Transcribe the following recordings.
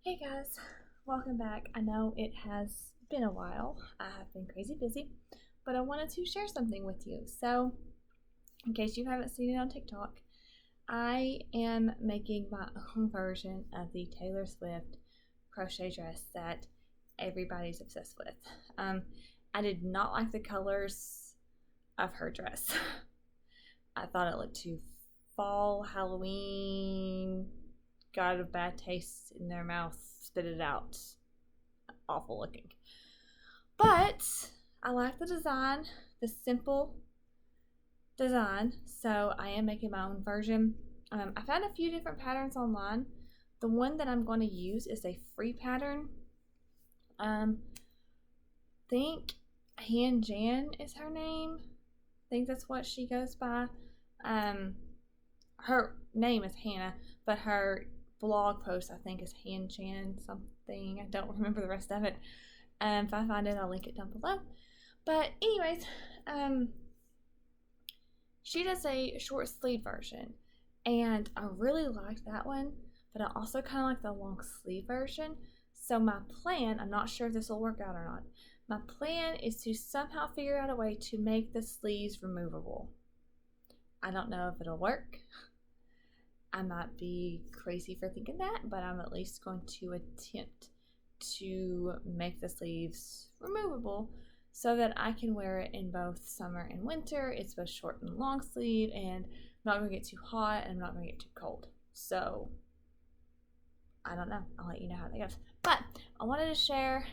Hey guys, welcome back. I know it has been a while. I have been crazy busy, but I wanted to share something with you. So, in case you haven't seen it on TikTok, I am making my own version of the Taylor Swift crochet dress that everybody's obsessed with. I did not like the colors of her dress. I thought it looked too fall, Halloween, got a bad taste in their mouth, spit it out. Awful looking. But I like the design, the simple design, so I am making my own version. I found a few different patterns online. The one that I'm going to use is a free pattern. Think Han Jan is her name. I think that's what she goes by. Her name is Hannah, but her blog post I think is Han Jan something. I don't remember the rest of it. If I find it, I'll link it down below. But anyways, she does a short sleeve version, and I really like that one. But I also kind of like the long sleeve version. So my plan, I'm not sure if this will work out or not. My plan is to somehow figure out a way to make the sleeves removable. I don't know if it'll work. I might be crazy for thinking that, but I'm at least going to attempt to make the sleeves removable so that I can wear it in both summer and winter. It's both short and long sleeve, and I'm not going to get too hot and I'm not going to get too cold. So I don't know. I'll let you know how that goes. But I wanted to share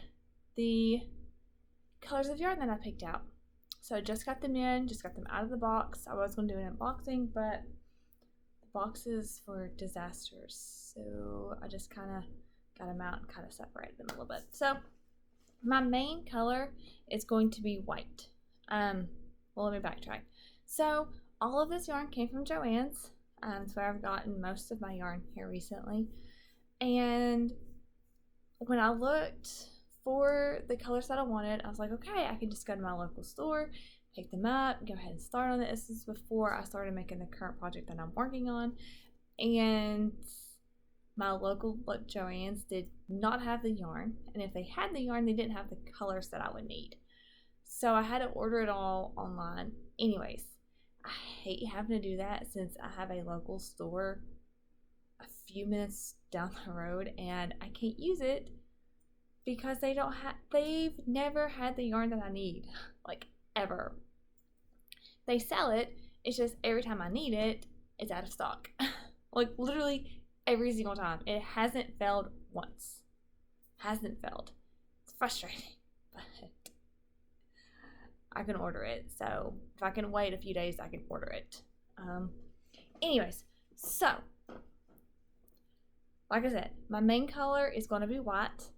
the colors of yarn that I picked out. So I just got them in, just got them out of the box. I was going to do an unboxing, but the boxes were disasters. So I just kind of got them out and kind of separated them a little bit. So my main color is going to be white. Well, let me backtrack. So all of this yarn came from Joann's. It's where I've gotten most of my yarn here recently. And when I looked for the colors that I wanted, I was like, okay, I can just go to my local store, pick them up, go ahead and start on it. This is before I started making the current project that I'm working on. And my local Joann's did not have the yarn. And if they had the yarn, they didn't have the colors that I would need. So I had to order it all online. Anyways, I hate having to do that since I have a local store a few minutes down the road and I can't use it because they've never had the yarn that I need, like ever. They sell it, it's just every time I need it, it's out of stock. Like literally every single time. It hasn't failed once. Hasn't failed. It's frustrating, but I can order it. So if I can wait a few days, I can order it. Anyways, so like I said, my main color is going to be white.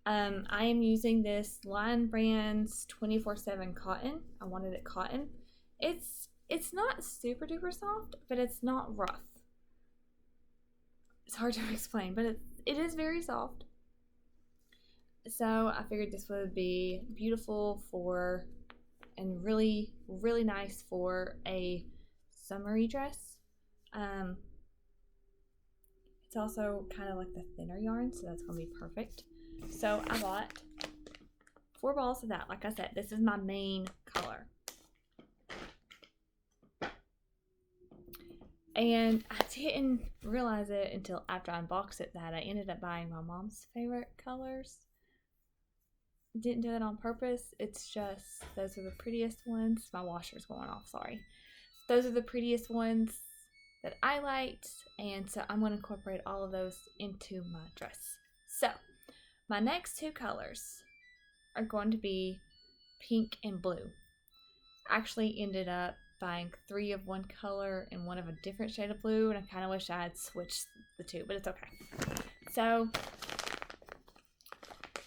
I am using this LionBrand's 24/7 cotton. I wanted it cotton. It's not super duper soft, but it's not rough. It's hard to explain, but it is very soft. So I figured this would be beautiful for and really, really nice for a summery dress. It's also kind of like the thinner yarn, so that's going to be perfect. So I bought 4 balls of that. Like I said, this is my main color. And I didn't realize it until after I unboxed it that I ended up buying my mom's favorite colors. Didn't do it on purpose. It's just those are the prettiest ones. My washer's going off, sorry. Those are the prettiest ones that I liked, and so I'm going to incorporate all of those into my dress. So my next 2 colors are going to be pink and blue. I actually ended up buying 3 of one color and 1 of a different shade of blue, and I kind of wish I had switched the 2, but it's okay. So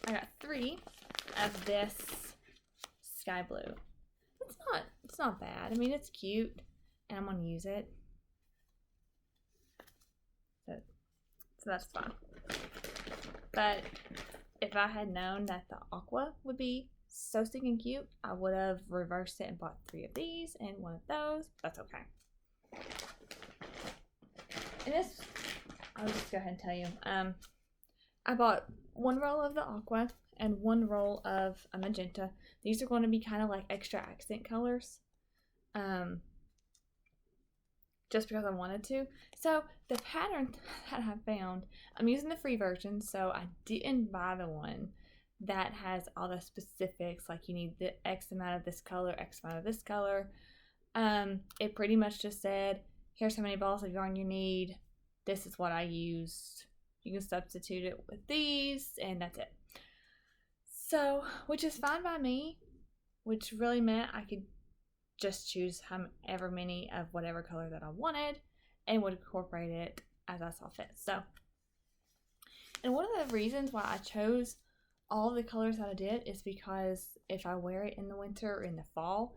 I got 3 of this sky blue. It's not bad. I mean, it's cute, and I'm going to use it. So that's fine. But if I had known that the aqua would be so stinking cute, I would have reversed it and bought 3 of these and 1 of those. That's okay. And this, I'll just go ahead and tell you. I bought one roll of the aqua and one roll of a magenta. These are going to be kind of like extra accent colors. Just because I wanted to. So the pattern that I found, I'm using the free version, so I didn't buy the one that has all the specifics, like you need the X amount of this color, X amount of this color. It pretty much just said, here's how many balls of yarn you need. This is what I used. You can substitute it with these, and that's it. So, which is fine by me, which really meant I could just choose however many of whatever color that I wanted and would incorporate it as I saw fit. So, and one of the reasons why I chose all the colors that I did is because if I wear it in the winter or in the fall,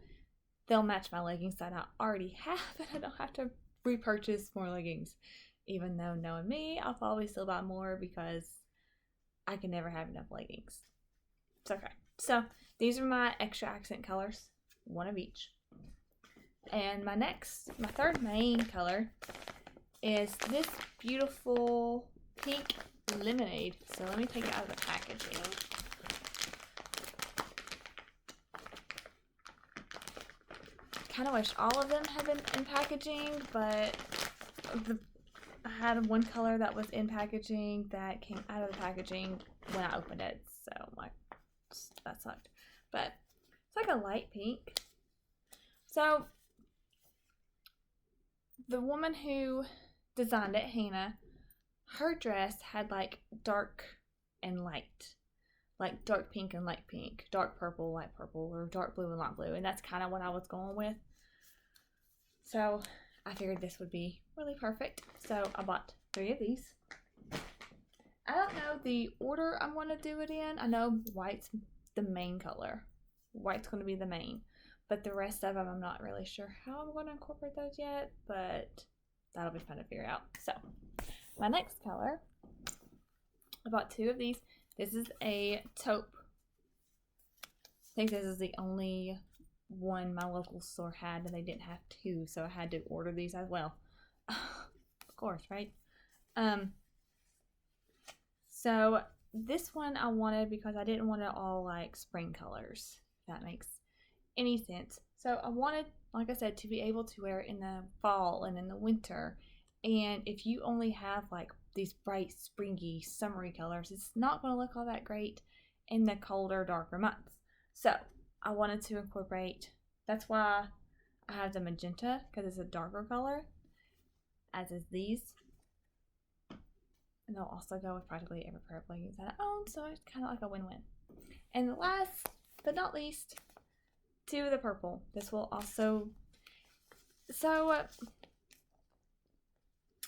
they'll match my leggings that I already have, and I don't have to repurchase more leggings. Even though, knowing me, I'll probably still buy more because I can never have enough leggings. It's okay. So these are my extra accent colors, one of each. And my third main color is this beautiful pink lemonade. So let me take it out of the packaging. Kind of wish all of them had been in packaging, but I had one color that was in packaging that came out of the packaging when I opened it, so like that sucked. But it's like a light pink. So the woman who designed it, Hannah, her dress had like dark and light, like dark pink and light pink, dark purple, light purple, or dark blue and light blue, and that's kind of what I was going with. So I figured this would be really perfect. So I bought 3 of these. I don't know the order I'm going to do it in. I know white's the main color. White's going to be the main. But the rest of them, I'm not really sure how I'm going to incorporate those yet. But that'll be fun to figure out. So my next color, I bought 2 of these. This is a taupe. I think this is the only one my local store had, and they didn't have 2, so I had to order these as well. Of course, right? So this one I wanted because I didn't want it all like spring colors, if that makes any sense. So I wanted, like I said, to be able to wear it in the fall and in the winter. And if you only have like these bright, springy, summery colors, it's not going to look all that great in the colder, darker months. So I wanted to incorporate, that's why I have the magenta, because it's a darker color, as is these. And they'll also go with practically every pair of leggings that I own, so it's kind of like a win-win. And last but not least, 2 of the purple. This will also, so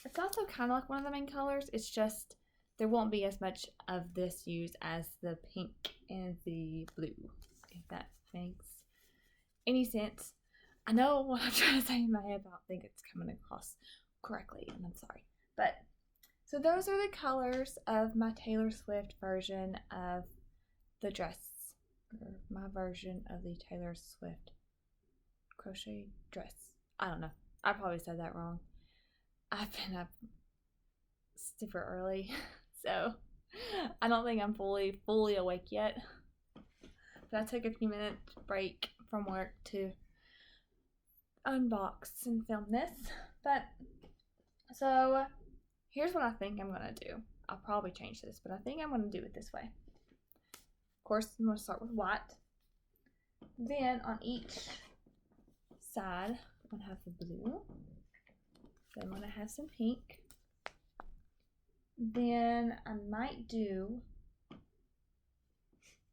it's also kind of like one of the main colors. It's just there won't be as much of this used as the pink and the blue, if that makes any sense. I know what I'm trying to say in my head, but I don't think it's coming across correctly, and I'm sorry. But so those are the colors of my Taylor Swift version of the dress, or my version of the Taylor Swift crochet dress. I don't know. I probably said that wrong. I've been up super early, so I don't think I'm fully awake yet. But I took a few minutes break from work to unbox and film this. But so here's what I think I'm gonna do. I'll probably change this, but I think I'm gonna do it this way. Of course, I'm gonna start with white. Then on each side, I'm gonna have the blue. Then I'm gonna have some pink. Then I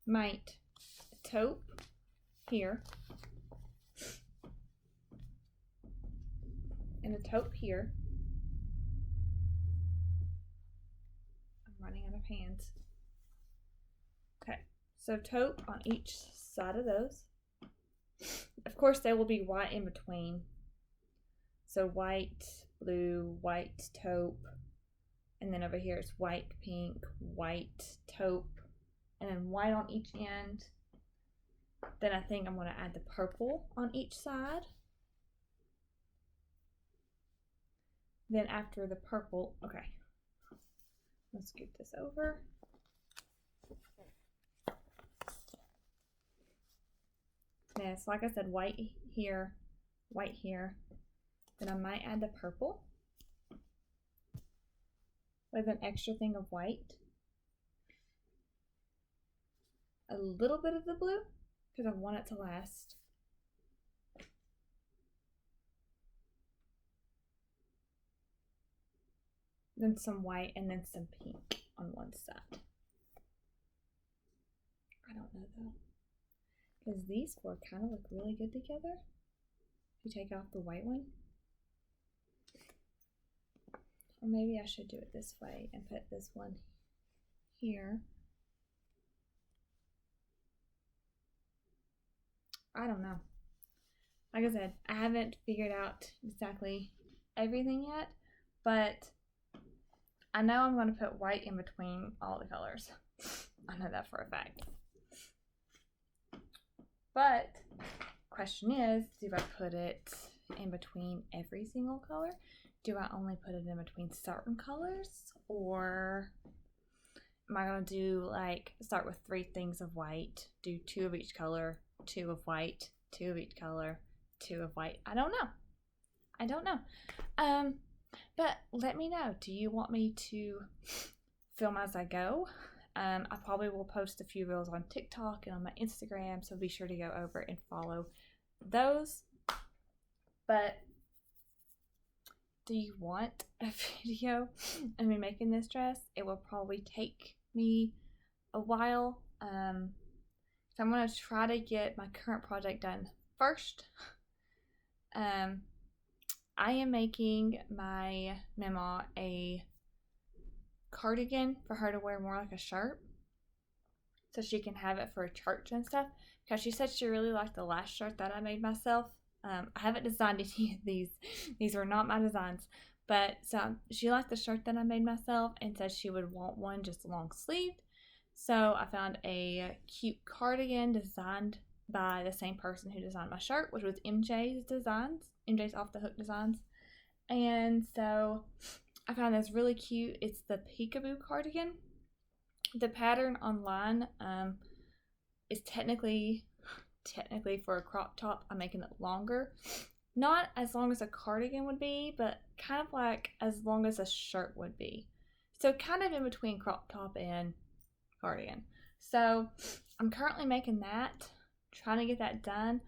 might taupe here and a taupe here. I'm running out of hands. Okay, so taupe on each side of those. Of course, there will be white in between. So white, blue, white, taupe, and then over here it's white, pink, white, taupe, and then white on each end. Then I think I'm going to add the purple on each side. Then after the purple, okay, let's scoot this over. this. Like I said, white here, white here. Then I might add the purple with an extra thing of white. A little bit of the blue because I want it to last. Then some white and then some pink on one side. I don't know though, because these four kind of look really good together. If you take off the white one. Or maybe I should do it this way and put this one here. I don't know. Like I said, I haven't figured out exactly everything yet, but I know I'm going to put white in between all the colors. I know that for a fact. But question is, do I put it in between every single color? Do I only put it in between certain colors? Or am I going to do like start with 3 things of white, do 2 of each color, 2 of white, 2 of each color, 2 of white? I don't know. I don't know. But let me know. Do you want me to film as I go? I probably will post a few reels on TikTok and on my Instagram, so be sure to go over and follow those. But do you want a video of me making this dress? It will probably take me a while. So I'm going to try to get my current project done first. I am making my Mama a cardigan for her to wear more like a shirt, so she can have it for church and stuff, because she said she really liked the last shirt that I made myself. I haven't designed any of these. These were not my designs, but so she liked the shirt that I made myself and said she would want one just long sleeved. So I found a cute cardigan designed by the same person who designed my shirt, which was MJ's Designs, MJ's Off the Hook Designs. And so I found this really cute. It's the peekaboo cardigan. The pattern online is technically for a crop top. I'm making it longer. Not as long as a cardigan would be, but kind of like as long as a shirt would be. So kind of in between crop top and cardigan. So I'm currently making that, trying to get that done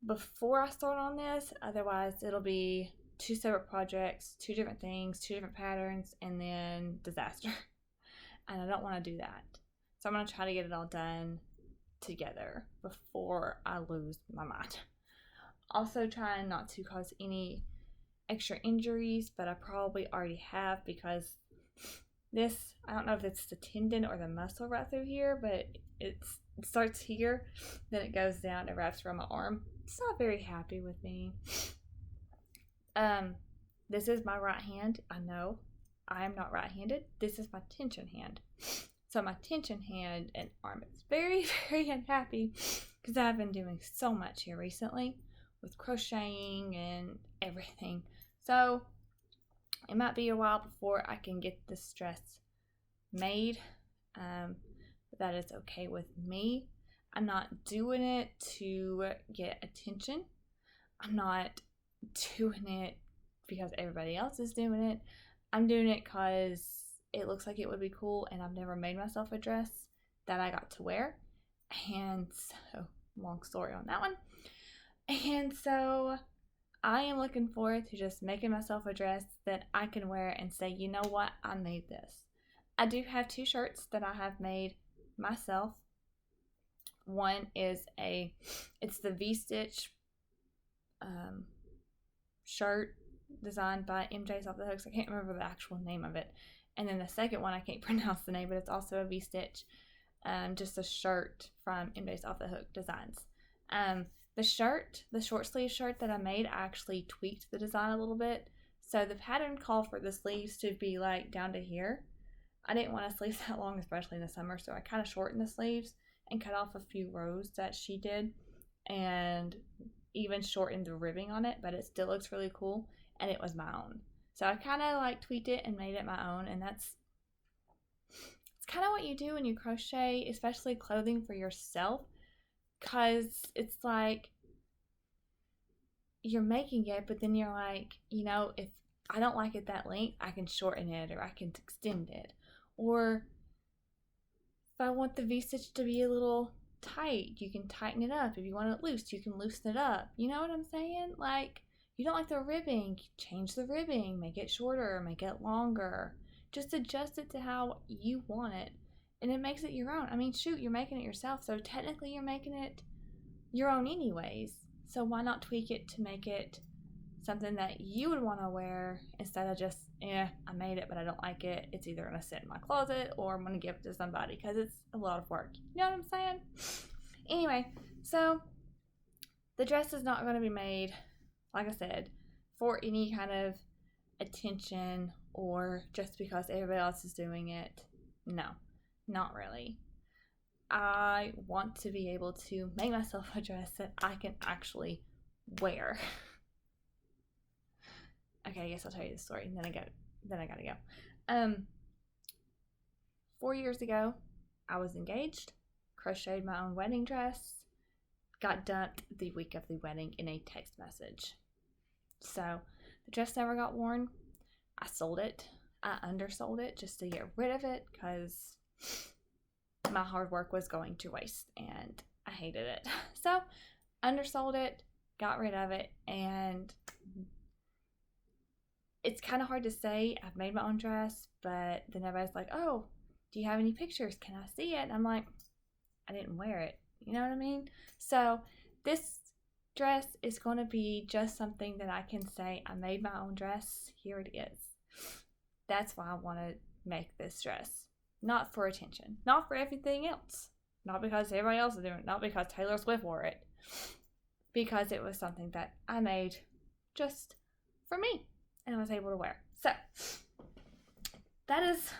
before I start on this. Otherwise it'll be 2 separate projects, 2 different things, 2 different patterns, and then disaster. And I don't want to do that. So I'm going to try to get it all done together before I lose my mind. Also trying not to cause any extra injuries, but I probably already have, because this, I don't know if it's the tendon or the muscle right through here, but it starts here, then it goes down and wraps around my arm. It's not very happy with me. This is my right hand. I know I am not right-handed. This is my tension hand. So my tension hand and arm is very, very unhappy because I've been doing so much here recently with crocheting and everything. So it might be a while before I can get this dress made, but that is okay with me. I'm not doing it to get attention. I'm not doing it because everybody else is doing it. I'm doing it because it looks like it would be cool, and I've never made myself a dress that I got to wear. And so, long story on that one. And so I am looking forward to just making myself a dress that I can wear and say, you know what, I made this. I do have 2 shirts that I have made myself. One is it's the V-stitch shirt designed by MJ's Off the Hooks. I can't remember the actual name of it. And then the second one, I can't pronounce the name, but it's also a V-stitch, just a shirt from MJ's Off the Hook Designs. The shirt, the short sleeve shirt that I made, I actually tweaked the design a little bit. So the pattern called for the sleeves to be like down to here. I didn't want to sleeves that long, especially in the summer, so I kind of shortened the sleeves and cut off a few rows that she did, and even shortened the ribbing on it, but it still looks really cool, and it was my own. So I kind of like tweaked it and made it my own, and it's kind of what you do when you crochet, especially clothing for yourself. because it's like you're making it, but then you're like, if I don't like it that length, I can shorten it or I can extend it. Or if I want the V-stitch to be a little tight, you can tighten it up. If you want it loose, you can loosen it up. You know what I'm saying? Like, you don't like the ribbing, change the ribbing, make it shorter, make it longer. Just adjust it to how you want it. And it makes it your own. I mean, shoot, you're making it yourself, so technically you're making it your own anyways. So why not tweak it to make it something that you would want to wear instead of just, I made it, but I don't like it. It's either going to sit in my closet or I'm going to give it to somebody because it's a lot of work. You know what I'm saying? Anyway, so the dress is not going to be made, like I said, for any kind of attention or just because everybody else is doing it. No, not really. I want to be able to make myself a dress that I can actually wear. Okay, I guess I'll tell you the story, and then I gotta go. 4 years ago, I was engaged, crocheted my own wedding dress, got dumped the week of the wedding in a text message. So the dress never got worn. I sold it. I undersold it just to get rid of it because my hard work was going to waste and I hated it. So undersold it, got rid of it, and it's kind of hard to say I've made my own dress, but then everybody's like, oh, do you have any pictures? Can I see it? And I'm like, I didn't wear it. You know what I mean? So this dress is going to be just something that I can say I made my own dress. Here it is. That's why I want to make this dress. Not for attention. Not for everything else. Not because everybody else is doing it. Not because Taylor Swift wore it. Because it was something that I made just for me. And I was able to wear. So, that's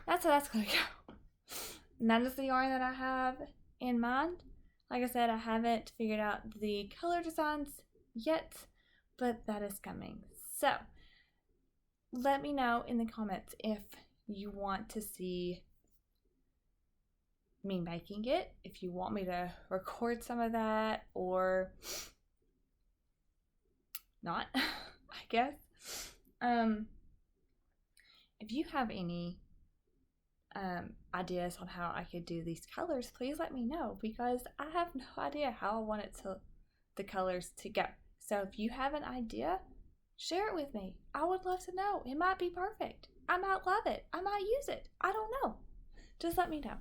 how that's going to go. And that is the yarn that I have in mind. Like I said, I haven't figured out the color designs yet, but that is coming. So, let me know in the comments if you want to see me making it, if you want me to record some of that, or not, I guess. If you have any ideas on how I could do these colors, please let me know, because I have no idea how I want the colors to go. So if you have an idea, share it with me. I would love to know. It might be perfect. I might love it. I might use it. I don't know. Just let me know.